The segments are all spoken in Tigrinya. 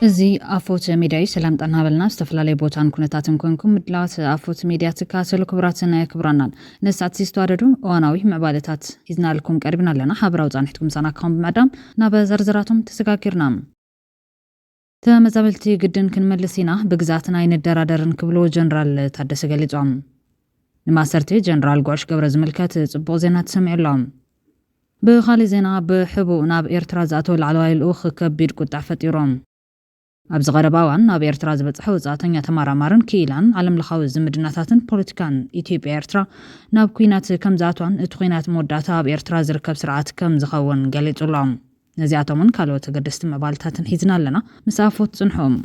እዚ ኣፎት ሚድያ ሰላም ጠናበልና ዝተፈላላይ ቦታን ኩነታትን ኮንኩም ምድላዋት ኣፎት ሚድያ ትካሰሉ ክብራትና ክብራናን ነሳት ሲስተዋደዱ እዋናዊ ምዕባለታት ሂዝናልኩም ቀርብና ኣለና ሓበራው ጻንሕትኩም ሰናክም በመዕዳም ናብ ዘርዝራቶም ተሰጋጊርና ተመዛበልቲ ግድን ክንመልሲና ብግዛትና ይንደራደርን ክብሎ ጀነራል ታደሰ ገሊጾም ንማሰርቲ ጀነራል ጓሽ ገብረ ዝምልከት ጽቡቕ ዜና ተሰሚዑሎም ብኻሊ ዜና ብሕቡእ ናብ ኤርትራ ዝኣተው ላዕለዋይ ልኡኽ ከቢድ ቁጣዕ ፈጢሮም ኣብዚ ቀረባዋን ናብ ኤርትራ ዝበጽሑ ወጻእተኛ ተመራማርን ክኢላን ዓለምለኻዊ ዝምድናታትን ፖለቲካን ኢትዮጵያ ኤርትራ ናብ ኩናት ከም ዝኣትዋን እቲ ኩናት መወዳእታ ኣብ ኤርትራ ዝርከብ ስርዓት ከም ዝኸውን ገሊጹሎም ነዚኣቶምን ካልኦት ገደስቲ ምዕባልታትን ሒዝና ኣለና ምስ ኣፎት ጽንሖም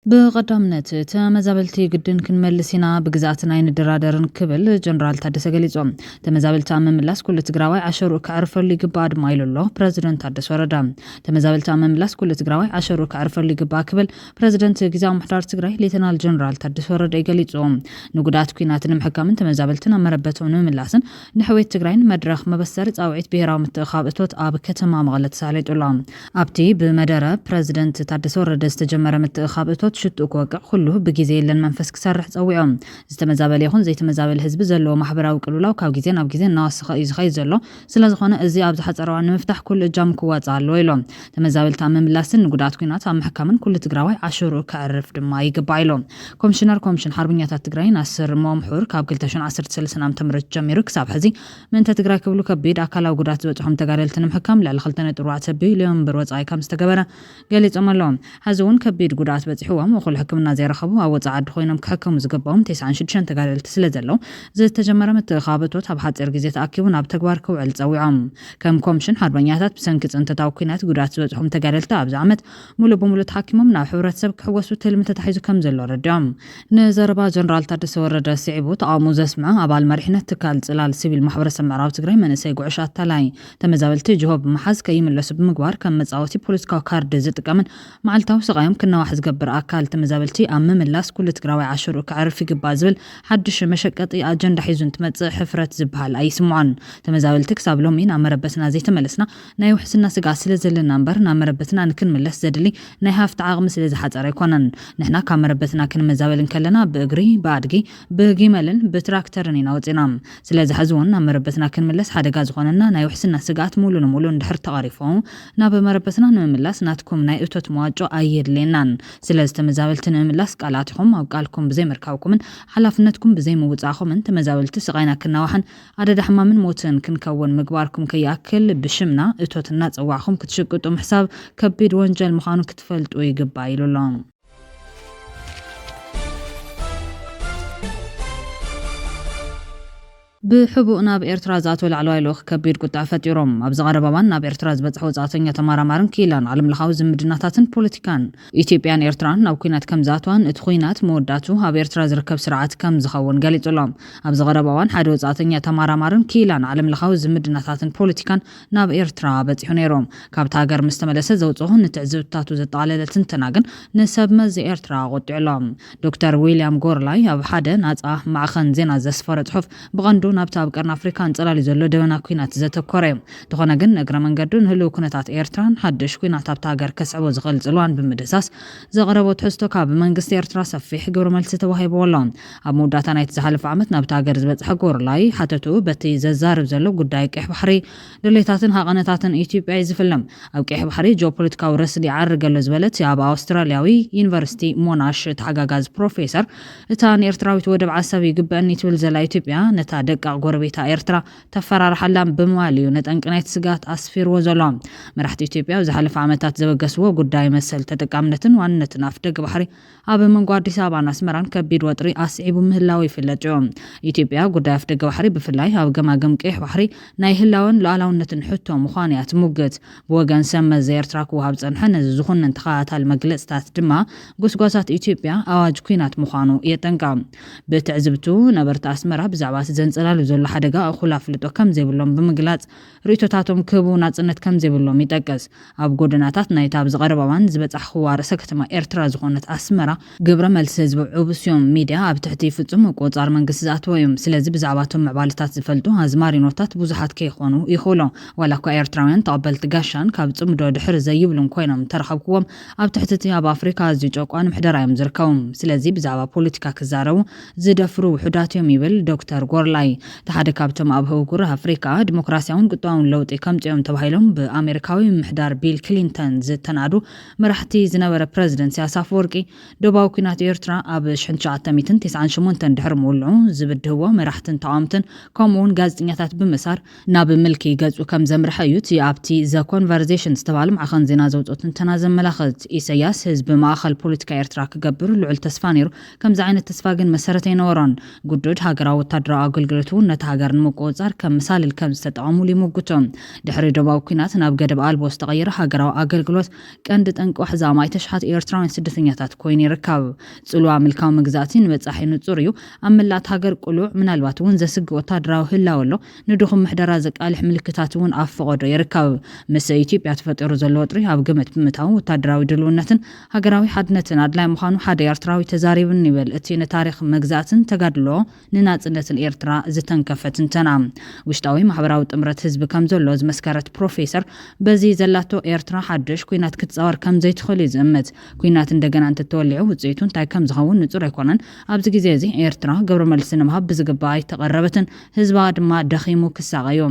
بقدامنت تمزابلتي قدن كنملسينا بقزاتنا يندرادرن كبل جنرال تادس غليصوم تمزابلتا مملاس كل تግራዋይ 10 كعرفر ليغبا دمايلولو بريزيدنت تادس وردا تمزابلتا مملاس كل تግራዋይ 10 كعرفر ليغبا كبل بريزيدنت غزاو محدار تግራይ ليتنال جنرال تادس وردا يغليصوم نغدات كيناتن محكمن تمزابلتنا مربتون مملاسن نحويت تግራይን مدرخ مبسر ጻውዒት ብሄራዊ ምትእኻብ እቶት ኣብ ከተማ መቐለ ተሳለጡሎም ኣብቲ ብመደረ بريزيدنت تادس وردا ዝተጀመረ ምትእኻብ እቶት شتو كوكا كله بجزء لن منفس كسرح تسويهم زتمزابل يخون زي تمزابل حزب زلو محبرة وكلولا وكاو جزين أو جزين ناس خي زلو سلازخونه ازي أبز حتى روان مفتاح كل جام كوات على لويلهم تمزابل تامم لاسن قدات كينات عم محكمن كل تجراوي 10 كعرف دما يقبايلهم كومشنر حربية تجراين أسر مامحور كاب كلتشون 10 سلسلة عم تمرت جميرو كساب حزي من تجرا كبلو كبيد أكلا وقدات وتحم تجارلتن محكم لا خلتنا تروعت بيليون بروت أي كم استجبنا قالت أملهم هزون كبيد قدات بتحوهم وخل حكمنا زي رخبوا أو تصعد خوينهم كحكم زقبهم 9 تقارل تسلزلو زي تجمرة متخابط وتبحث إرجزيت أكيون بتجوار كوعل تسويعهم كم كومشن حربياتات بسنكت أنت توقينات قدرات وتحم تقارل تاب زعمت مولو بمولو تحكمهم نا حورات سبك حوسو تلم تتحيزو كم زلو ردام نزربا جنرال تادس ورد سعبو تعاموز اسمع أبال مرحنة تكال زلال سيبيل محبرة سمعراو تقري من سيقو عشات تلاي تمزاولتي جهوب محاز كيم اللسو بمقوار كم مزاوتي بوليسكا كارد زيت كمن معلتاو سقايم كنا واحد قبر أكال تمزابلتي أمم اللاس كل تقراوي 10 كعرف يقبازبل حدش مشقطي أجندة حيزون تمص حفرة زبال أي سمعان تمزابلتك سابلو مين أمربتنا زي تملسنا ناي وحسنا سقا سلازلنا نمبر نامربتنا نكن ملس زدلي ناي هافت عاغم سلاز حصر يكونن نحنا كامربتنا كن مزابلن كلنا بأجري بعدجي بجملن بتراكترني ناوتينام سلاز حزون نامربتنا كن ملس حدا غاز خوننا ناي وحسنا سقات مولو ندحر تعرفهم ناب مربتنا نملس ناتكم ناي اتوت مواجو اير لينان سلاز تمزابلتنا ملاس قالاتهم أو قالكم بزي مركاوكم حلافنتكم بزي موزعكم أنت مزاولت سقينا كنا وحن عدد حمام موتن كنكون مقباركم كياكل بشمنا اتوت الناس أوعكم كتشكتم حساب كبير وانجل مخانو كتفلت ويقبايلو لهم بحبونا بإرتراز ذاتو العلوي لوخ كبير قطع فتيروم أبز غربوان ناب إرتراز بتحو زاتن يتمارمارن كيلان علم لخاوز مدناتاتن بوليتيكان إثيوبيان إرتران ناو كينات كم زاتوان اتخوينات موداتو هاب إرتراز ركب سرعات كم زخون قالت لهم أبز غربوان حدو زاتن يتمارمارن كيلان علم لخاوز مدناتاتن بوليتيكان ناب إرترا بتحونيروم كابت هاجر مستملسة زوجهن نتعزبتاتو زتعليلة تنتناغن نسب مزي إرترا قطع لهم دكتور ويليام غورلاي أب حدا ناتقاه مع خنزينا زسفرت حف بغندو نابتاب قرن أفريقيا انتظار يزلو دبنا كوينات زت كوريم تخونا جن نجرا من قدون هلو كونتات إيرتران حدش كوينات تابتاجر كسعو زغل زلوان بمدساس زغربو تحستو كاب منقص إيرترا سفيح جور ملسته وهي بولون أبو داتنا يتزحلف عمت نابتاجر زبط حجور لاي حتى بتي زارب زلو قدايك إح بحري دليتاتن هاغنتاتن إثيوبيا يزفلم أو كإح بحري جوبوليتيكا ورسلي عرق اللزبلت يا أسترالياوي يونيفرسيتي موناش تحقاقاز بروفيسور تان إيرتراوي تودب عصبي قبأني تولزلا إثيوبيا نتادق غوربيتا إيرترا تفرار حلام بمواليو نتنقنايت سقات أسفير وزلام مرحت إثيوبيا وزحلف عامتات زوجسوا قداي مسل تتقامنتن وانتن أفدق بحري أبي من قادي سابان أسمران كبير وطري أسعيب مهلاوي في اللجوم إثيوبيا قداي أفدق بحري بفلاي هاو قماقم كيح بحري ناي هلاون لألاون نتن حتو مخانيات موقت بوغان سما زي إيرتراك وهابز أنحن زخون انتخاات هالمجلس تات دما قسقاسات إثيوبيا أواج كوينات مخانو يتنقام بتعزبتو نبرت أسمرا بزعبات زنزل ጽላሉ ዘሎ ሓደጋ እኹል ኣፍልጦ ከም ዘይብሎም ብምግላጽ ርእቶታቶም ክቡ ናጽነት ከም ዘይብሎም ይጠቅስ። ኣብ ጎደናታት ናይታ ኣብ ዝቐረበ እዋን ዝበጻሕኽዋ ርእሰ ከተማ ኤርትራ ዝኾነት ኣስመራ ግብረ መልሲ ህዝቢ ዕቡስዮም ሚድያ ኣብ ትሕቲ ፍጹም ቆጻር መንግስቲ ዝኣተወ እዮም። ስለዚ ብዛዕባቶም ምዕባለታት ዝፈልጡ ኣዝማሪኖታት ብዙሓት ከይኾኑ ይኽእሉ ዋላ እኳ ኤርትራውያን ተቐበልቲ ጋሻን ካብ ጽምዶ ድሕሪ ዘይብሉን ኮይኖም ተረኸብክዎም ኣብ ትሕቲ እቲ ኣብ ኣፍሪካ ኣዝዩ ጨቋን ምሕደራ እዮም ዝርከቡ። ስለዚ ብዛዕባ ፖለቲካ ክዛረቡ ዝደፍሩ ውሑዳት እዮም ይብል ዶክተር ጎርላይ። ተሓደ ካብቶም ኣብ ህጉር ኣፍሪካ ዲሞክራሲያውን ቁጠባውን ለውጢ ከምጽኦም ተባሂሎም ብኣሜሪካዊ ምሕዳር ቢል ክሊንተን ዝተናዱ መራሕቲ ዝነበረ ፕረዚደንት ኢሳያስ አፈወርቂ ደቡባዊ ኩናት ኤርትራ ኣብ 1998 ድሕሪ ምውልዑ ዝብድህዎ መራሕትን ተቃውምትን ከምኡውን ጋዜጠኛታት ብምሳር ናብ ምልኪ ገጹ ከም ዘምርሐ እዩ እቲ ኣብቲ ዘ ኮንቨርሴሽን ዝተባሃለ ማዕኸን ዜና ዘውፅኦ ትንተና ዘመላኽት። ኢሳያስ ህዝቢ ማእኸል ፖለቲካ ኤርትራ ክገብር ልዑል ተስፋ ነይሩ። ከምዚ ዓይነት ተስፋ ግን መሰረት ኣይነበሮን። ጉዱድ ሃገራዊ ወታደራዊ ኣገልግሎት እውን ነቲ ሃገር ንምቁፅጻር ከም ምሳልል ከም ዝተጠቐሙሉ ይምግቶም። ድሕሪ ደቡባዊ ኩናት ናብ ገደብ ኣልቦ ዝተቐየረ ሃገራዊ ኣገልግሎት ቀንዲ ጠንቂ ዋሕዛማ ኣይተሽሓት ኤርትራውያን ስደተኛታት ኮይኑ ይርከብ። ጽልዋ ምልካዊ መግዛእቲ ንበጻሒ ንጹር እዩ። ኣብ መላእቲ ሃገር ቁሉዕ ምናልባት እውን ዘስግእ ወታደራዊ ህላወ ኣሎ። ንድኹም ምሕደራ ዘቃልሕ ምልክታት እውን ኣብ ፈቐዶ ይርከብ። ምስ ኢትዮጵያ ተፈጢሩ ዘሎ ወጥሪ ኣብ ግምት ብምእታው ወታደራዊ ድልውነትን ሃገራዊ ሓድነትን ኣድላይ ምዃኑ ሓደ ኤርትራዊ ተዛሪብን ይብል እቲ ንታሪኽ መግዛእትን ተጋድሎ ንናጽነትን ኤርትራ ዝተንከፈ ትንተና። ውሽጣዊ ማሕበራዊ ጥምረት ህዝቢ ከም ዘሎ ዝመስከረት ፕሮፌሰር በዚ ዘላቶ ኤርትራ ሓድሽ ኩናት ክትጻወር ከም ዘይትኽእል እዩ ዝእምት። ኩናት እንደገና እንተተወሊዑ ውጽኢቱ እንታይ ከም ዝኸውን ንጹር ኣይኮነን። ኣብዚ ግዜ እዚ ኤርትራ ግብረ መልሲ ንምሃብ ብዝግባእ ኣይተቐረበትን፣ ህዝባ ድማ ደኺሙ ክሳቐዩ።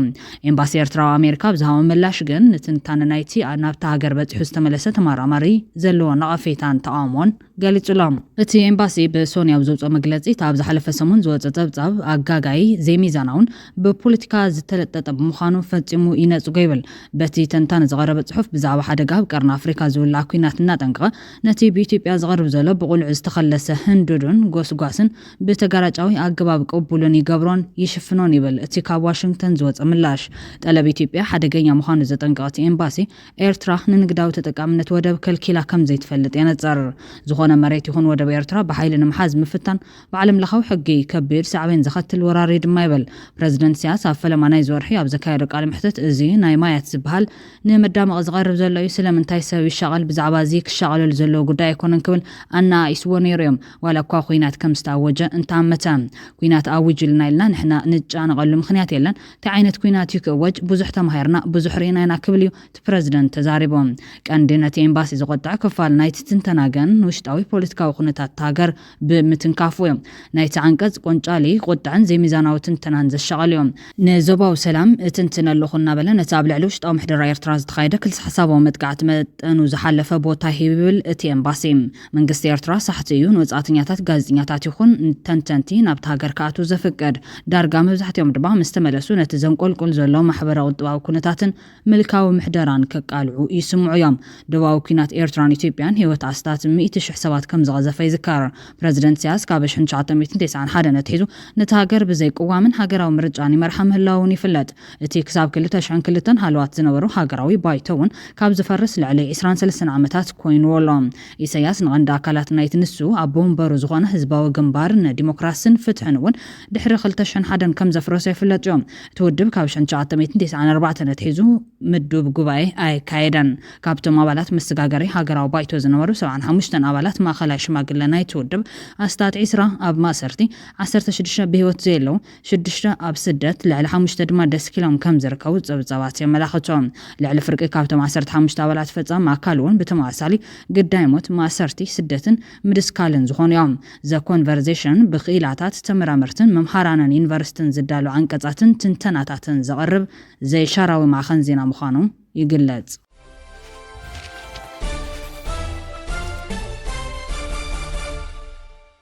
ኤምባሲ ኤርትራ ኣብ ኣሜሪካ ብዝሃቦ ምላሽ ግን ንትንታነ ናይቲ ናብታ ሃገር በፂሑ ዝተመለሰ ተመራማሪ ዘለዎ ነቐፌታን ተቃውሞን ገሊጹሎም። እቲ ኤምባሲ ብሶኒ ኣብ ዘውፅኦ መግለጺ ኣብ ዝሓለፈ ሰሙን ዝወፀ ጸብጻብ ኣጋጋይ ዘይሚዛናውን ብፖለቲካ ዝተለጠጠ ብምዃኑ ፈጺሙ ይነጽጎ ይብል። በቲ ተንታነ ዝቐረበ ጽሑፍ ብዛዕባ ሓደጋ ኣብ ቀርኒ ኣፍሪካ ዝውላዕ ኩናት እናጠንቀቐ ነቲ ብኢትዮጵያ ዝቐርብ ዘሎ ብቑልዑ ዝተኸለሰ ህንዱድን ጎስጓስን ብተጋራጫዊ ኣገባብ ቅቡልን ይገብሮን ይሽፍኖን ይብል። እቲ ካብ ዋሽንግተን ዝወፀ ምላሽ ጠለብ ኢትዮጵያ ሓደገኛ ምዃኑ ዘጠንቀቐ እቲ ኤምባሲ ኤርትራ ንንግዳዊ ተጠቃምነት ወደብ ከልኪላ ከም ዘይትፈልጥ የነጸር። ዝኾነ መሬት ይኹን ወደብ ኤርትራ ብሓይሊ ንምሓዝ ምፍታን ብዓለም ለኻዊ ሕጊ ከቢድ ሳዕቤን ዘኸትል ወራሪ ድማ ይብል። ፕረዚደንት ኢሳያስ ኣብ ፈለማ ናይ ዝወርሒ ኣብ ዘካየዶ ቃለ መሕትት እዚ ናይ ማያት ዝበሃል ንመዳመቕ ዝቐርብ ዘሎ እዩ። ስለምንታይ ሰብ ይሻቐል ብዛዕባ እዚ ክሻቐለሉ ዘለዎ ጉዳይ ኣይኮነን ክብል ኣናኢስዎ ነይሩ እዮም። ዋላ እኳ ኩናት ከም ዝተኣወጀ እንተኣመተ ኩናት ኣውጅልና ኢልና ንሕና ንጫነቐሉ ምክንያት የለን። እንታይ ዓይነት ኩናት እዩ ክእወጅ? ብዙሕ ተማሂርና ብዙሕ ርኢና ኢና ክብል እዩ እቲ ፕረዚደንት ተዛሪቦም። ቀንዲ ነቲ ኤምባሲ ዝቆጥዕ ክፋል ናይቲ ትንተና ግን ውሽጣዊ ፖለቲካዊ ኩነታት ሃገር ብምትንካፉ እዮም። ናይቲ ዓንቀጽ ቆንጫሊ ቁጥዕን ዘይሚዛናዊ ትንተናን ዘሻቐሉ እዮም። ንዞባዊ ሰላም እትንትን ኣለኹ እናበለ ነቲ ኣብ ልዕሊ ውሽጣዊ ምሕደራ ኤርትራ ዝተኻየደ ክልሲ ሓሳባዊ መጥቃዕቲ መጠኑ ዝሓለፈ ቦታ ይብል እቲ ኤምባሲ። መንግስቲ ኤርትራ ሳሕቲ እዩ ንወጻእተኛታት ጋዜጠኛታት ይኹን ተንተንቲ ናብቲ ሃገር ከኣቱ ዘፍቅድ። ዳርጋ መብዛሕትኦም ድማ ምስ ተመለሱ ነቲ ዘንቆልቁል ዘሎ ማሕበራዊ ቁጠባዊ ኩነታትን ምልካዊ ምሕደራን ከቃልዑ ይስምዑ እዮም። ደቡባዊ ኩናት ኤርትራን ኢትዮጵያን ህይወት ኣስታት 100,000 ሰባት ከም ዝቐዘፈ ይዝከር። ፕረዚደንት ኢሳያስ ካብ 1991 ነትሒዙ ነቲ ሃገር ብዘይ ቅዋምን ሃገራዊ ምርጫን ይመርሓ ምህላውን ይፍለጥ። እቲ ክሳብ 2002 ሃልዋት ዝነበሩ ሃገራዊ ባይቶ እውን ካብ ዝፈርስ ልዕሊ 23 ዓመታት ኮይኑዎ ኣሎ። ኢሳያስ ንቐንዲ ኣካላት ናይቲ ንሱ ኣቦ ወንበሩ ዝኾነ ህዝባዊ ግንባርን ዲሞክራስን ፍትሕን እውን ድሕሪ 2001 ከም ዘፍረሶ ይፍለጥ እዮም። እቲ ውድብ ካብ 1994 ነትሒዙ ምዱብ ጉባኤ ኣይካየደን። ካብቶም ኣባላት መሰጋገሪ ሃገራዊ ባይቶ ዝነበሩ 75 ኣባላት ማእኸላይ ሽማግለ ናይቲ ውድብ ኣስታት 20 ኣብ ማእሰርቲ 16 ብሂወት ዘየለው 6 ኣብ ስደት ልዕሊ 5 ድማ ደስ ኢሎም ከም ዝርከቡ ጸብጻባት የመላኽቶም። ልዕሊ ፍርቂ ካብቶም 15 ኣባላት ፈጻሚ ኣካል እውን ብተመሳሳሊ ግዳይ ሞት ማእሰርቲ ስደትን ምድስካልን ዝኾኑ እዮም። ዘ ኮንቨርሴሽን ብኽኢላታት ተመራመርትን መምሃራንን ዩኒቨርሲቲን ዝዳሉ ዓንቀጻትን ትንተናታትን ዘቕርብ ዘይሻራዊ ማዕኸን ዜና ምዃኑ ይግለጽ።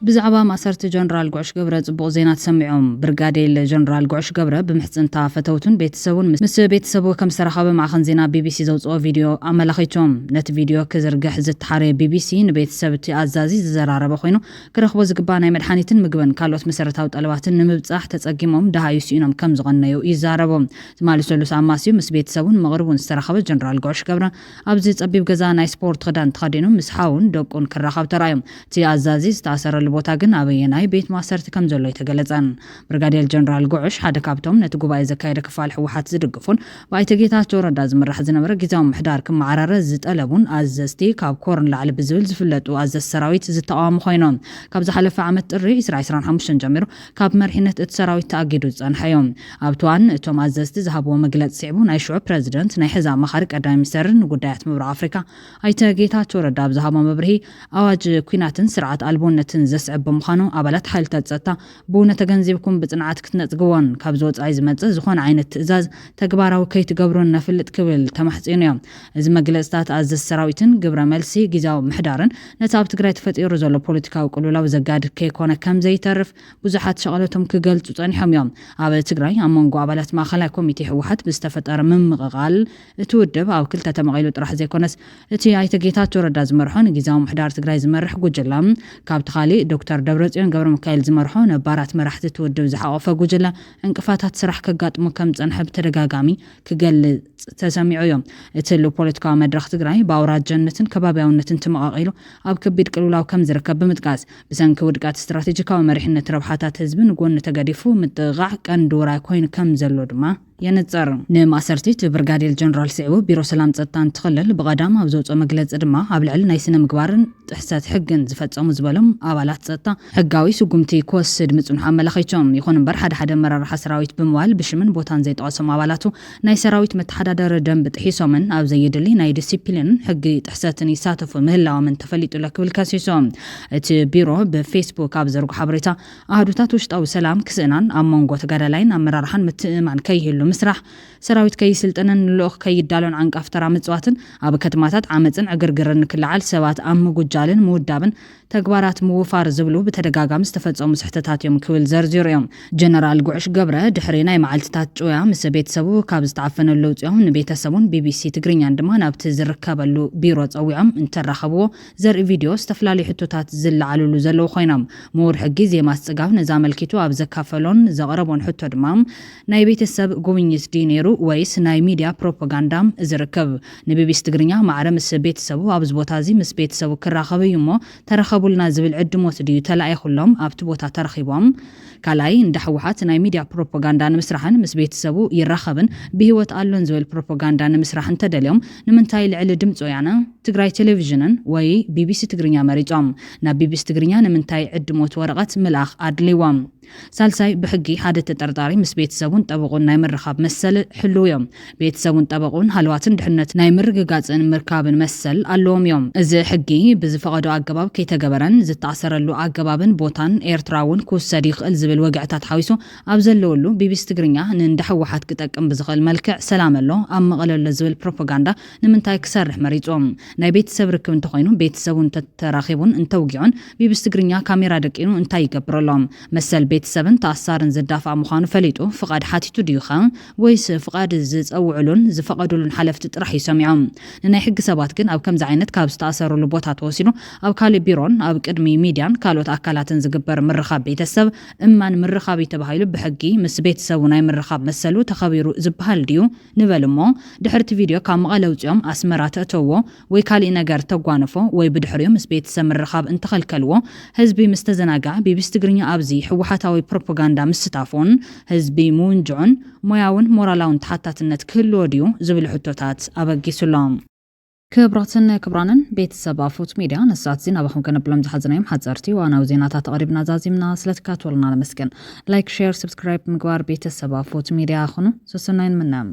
ብዛዕባ ማሰርቲ ጀነራል ጉዕሽ ገብረ ጽቡቕ ዜና ተሰሚዖም። ብርጋዴር ጀነራል ጉዕሽ ገብረ ብምሕጽንታ ፈተውቱን ቤተሰቡን ምስ ቤተሰቡ ከም ዝተረኸበ ማዕኸን ዜና ቢቢሲ ዘውፅኦ ቪድዮ ኣመላኺቶም። ነቲ ቪድዮ ክዝርግሕ ዝተሓረየ ቢቢሲ ንቤተሰብ እቲ ኣዛዚ ዝዘራረበ ኮይኑ ክረኽቦ ዝግባእ ናይ መድሓኒትን ምግብን ካልኦት መሰረታዊ ጠለባትን ንምብጻሕ ተጸጊሞም ደሃዩ ሲኢኖም ከም ዝቐነዩ ይዛረቦም። ትማሊ ሰሉስ ኣማስዩ ምስ ቤተሰቡን መቕርቡን ዝተረኸበ ጀነራል ጉዕሽ ገብረ ኣብዚ ጸቢብ ገዛ ናይ ስፖርት ክዳን ተኸዲኑ ምስ ሓውን ደቁን ክራኸብ ተራእዮም። እቲ ኣዛዚ ዝተኣሰረሉ ቦታ ግን አበየናይ ቤት ማሰርት ከም ዘሎ የተገለጸን ብርጋዴር ጀነራል ጉዕሽ ሓደ ካብቶም ነቲ ጉባኤ ዘካየደ ክፋል ሕወሓት ዝድግፉን ባይተ ጌታቸው ረዳ ዝምራሕ ዝነበረ ጊዜያዊ ምሕዳር ክመዓራረ ዝጠለቡን አዘዝቲ ካብ ኮርን ላዕሊ ብዝብል ዝፍለጡ አዘዝ ሰራዊት ዝተቃወሙ ኮይኖም ካብ ዝሓለፈ ዓመት ጥሪ 2025 ጀሚሩ ካብ መርሒነት እቲ ሰራዊት ተኣጊዱ ዝጸንሐዮም ኣብቷን እቶም አዘዝቲ ዝሃብዎ መግለጽ ሲዕቡ ናይ ሽዑ ፕሬዝደንት ናይ ሕዛ መኻሪ ቀዳማይ ሚኒስትርን ጉዳያት ምብራቅ አፍሪካ አይተ ጌታቸው ረዳ ብዝሃቦ መብርሂ አዋጅ ኩናትን ስርዓት አልቦነትን ዘስዕብ ብምዃኑ ኣባላት ሓይልታት ጸጥታ ብእውነ ተገንዚብኩም ብጽንዓት ክትነጽግዎን ካብ ዝወጻኢ ዝመጽእ ዝኾነ ዓይነት ትእዛዝ ተግባራዊ ከይትገብሩን ነፍልጥ ክብል ተማሕጺኑ እዮም እዚ መግለጽታት ኣዘዝ ሰራዊትን ግብረ መልሲ ጊዜያዊ ምሕዳርን ነቲ ኣብ ትግራይ ተፈጢሩ ዘሎ ፖለቲካዊ ቅልውላው ዘጋድድ ከይኮነ ከም ዘይተርፍ ብዙሓት ሸቐለቶም ክገልጹ ጸኒሖም እዮም ኣብ ትግራይ ኣብ መንጎ ኣባላት ማእኸላይ ኮሚቴ ሕወሓት ብዝተፈጠረ ምምቕቓል እቲ ውድብ ኣብ ክልተ ተመቒሉ ጥራሕ ዘይኮነስ እቲ ኣይተ ጌታቸው ረዳ ዝመርሖን ጊዜያዊ ምሕዳር ትግራይ ዝመርሕ ጉጅላ ካብቲ ካሊእ ዶክተር ደብረጽዮን ገብረ ሚካኤል ዝመርሖ ነባራት መራሕቲ ትውድብ ዝሓቆፈ ጉጅላ እንቅፋታት ስራሕ ከጋጥሙ ከም ጸንሐ ብተደጋጋሚ ክገልጽ ተሰሚዑ እዮም እቲ ፖለቲካዊ መድረኽ ትግራይ በአውራጃነትን ከባቢያውነትን ተመቃቂሉ ኣብ ከቢድ ቅልውላው ከም ዝርከብ ብምጥቃስ ብሰንኪ ውድቃት ስትራቴጂካዊ መሪሕነት ረብሓታት ህዝብን ጎኒ ተገዲፉ ምጥቃዕ ቀንዲ ውራይ ኮይኑ ከም ዘሎ ድማ የነጸር ንማሰርቲት ብርጋዴር ጀነራል ሲዕቡ ቢሮ ሰላም ጸጥታን ትኽልል በቀዳም ኣብ ዘውጾ መግለጽ ድማ ኣብ ልዕሊ ናይ ስነ ምግባርን ጥሕሰት ሕግን ዝፈጸሙ ዝበሎም ኣባላት ጸጥታ ሕጋዊ ስጉምቲ ክወስድ ምጽኑሕ ኣመላኺቶም ይኹን እምበር ሓደ መራርሓ ሰራዊት ብምዋል ብሽምን ቦታን ዘይጠቐሶም ኣባላቱ ናይ ሰራዊት መተሓዳደሪ ደንብ ጥሒሶምን ኣብ ዘይድሊ ናይ ዲሲፕሊንን ሕጊ ጥሕሰትን ይሳተፉ ምህላዎምን ተፈሊጡ ለክብል ከሲሶም እቲ ቢሮ ብፌስቡክ ኣብ ዘርጉ ሓበሬታ ኣህዱታት ውሽጣዊ ሰላም ክስእናን ኣብ መንጎ ተጋዳላይን ኣመራርሓን ምትእማን ከይህሉ ምስራሕ ሰራዊት ከይስልጥንን ልኡኽ ከይዳሎን ዓንቃፍ ተራ ምጽዋትን ኣብ ከተማታት ዓመፅን ዕግርግርን ክልዓል ሰባት ኣብ ምጉጃልን ምውዳብን ተግባራት ምውፋር ዝብሉ በተደጋጋሚ ዝተፈጸሙ ስሕተታት እዮም ክብል ዘርዚሩ እዮም ጀነራል ጉዕሽ ገብረ ድሕሪ ናይ መዓልትታት ጮያ ምስ ቤተሰቡ ካብ ዝተዓፈነሉ ውፅኦም ንቤተሰቡን ቢቢሲ ትግርኛን ድማ ናብቲ ዝርከበሉ ቢሮ ጸዊዖም እንተራኸብዎ ዘርኢ ቪድዮ ዝተፈላለዩ ሕቶታት ዝለዓልሉ ዘለው ኮይኖም ምሁር ሕጊ ዜማስ ጽጋብ ነዛ መልኪቱ ኣብ ዘካፈሎን ዘቕረቦን ሕቶ ድማ ናይ ቤተሰብ ጉብኝት ዲኔሩ ወይስ ናይ ሚዲያ ፕሮፓጋንዳም ዝርከብ ንቢቢሲ ትግርኛ ማዕረ ምስ ቤተሰቡ ኣብ ዝቦታ እዚ ምስ ቤተሰቡ ክራኸብ እዩሞ ተረኸቡልና ዝብል ዕድሞት ድዩ ተላኢኹሎም ኣብቲ ቦታ ተረኺቦም ካላይ እንደ ሕወሓት ናይ ሚዲያ ፕሮፓጋንዳ ንምስራሕን ምስ ቤተሰቡ ይራኸብን ብህይወት ኣሎን ዝብል ፕሮፓጋንዳ ንምስራሕን ተደልዮም ንምንታይ ልዕሊ ድምፂ ወያነ ትግራይ ቴሌቪዥንን ወይ ቢቢሲ ትግርኛ መሪጾም ናብ ቢቢሲ ትግርኛ ንምንታይ ዕድሞት ወረቐት ምልኣኽ ኣድልይዎም ሳልሳይ ብሕጊ ሓደ ተጠርጣሪ ምስ ቤተሰቡን ጠበቁን ናይ ምርኻብ መሰል ሕልው እዮም ቤተሰቡን ጠበቁን ሃልዋትን ድሕነት ናይ ምርግጋጽን ምርካብን መሰል ኣለዎም እዮም እዚ ሕጊ ብዝፈቐዶ ኣገባብ ከይተገበረን ዝተኣሰረሉ ኣገባብን ቦታን ኤርትራውን ክውሰድ ይኽእል ዝብል ወግዕታት ሓዊሱ ኣብ ዘለወሉ ቢቢሲ ትግርኛ ንእንደ ሕወሓት ክጠቅም ብዝኽእል መልክዕ ሰላም ኣሎ ኣብ መቐለሎ ዝብል ፕሮፓጋንዳ ንምንታይ ክሰርሕ መሪጾም ናይ ቤተሰብ ርክብ እንተኾይኑ ቤተሰቡን ተራኺቡን እንተውጊዑን ቢቢሲ ትግርኛ ካሜራ ደቂኑ እንታይ ይገብረሎም መሰል ቤተሰብን ተኣሳርን ዝዳፋ ምዃኑ ፈሊጡ ፍቃድ ሓቲቱ ድዩኻ ወይስ ፍቃድ ዝጸውዕሉን ዝፈቀዱሉን ሓለፍቲ ጥራሕ ይሰሚዖም ንናይ ሕጊ ሰባት ግን ኣብ ከምዚ ዓይነት ካብ ዝተኣሰሩሉ ቦታ ተወሲኑ ኣብ ካሊእ ቢሮን ኣብ ቅድሚ ሚድያን ካልኦት ኣካላትን ዝግበር ምርኻብ ቤተሰብ እማን ምርኻብ ተባሂሉ ብሕጊ ምስ ቤተሰቡ ናይ ምርኻብ መሰሉ ተኸቢሩ ዝበሃል ድዩ ንበል እሞ ድሕርቲ ቪድዮ ካብ መቐለ ውፅኦም ኣስመራ ተእተውዎ ወይ ካሊእ ነገር ተጓንፎ ወይ ብድሕሪዮ ምስ ቤተሰብ ምርኻብ እንተኸልከልዎ ህዝቢ ምስ ተዘናጋዕ ቢቢሲ ትግርኛ ኣብዚ ሕወሓታዊ ፕሮፓጋንዳ ምስታፎን ህዝቢ ሙንጅዑን ሞያውን ሞራላውን ተሓታትነት ክህልዎ ድዩ ዝብል ሕቶታት ኣበጊሱሎም ክብራትን ክብራንን ቤተሰብ ኣፎት ሚድያ ነሳት ዜና ባኹም ከነብሎም ዝሓዝናዮም ሓጸርቲ ዋናው ዜናታት ተቐሪብና ዛዚምና ስለትካትወልና ለመስገን ላይክ ሼር ሰብስክራይብ ምግባር ቤተሰብ ኣፎት ሚድያ ኹኑ ሰሰናይን ምናም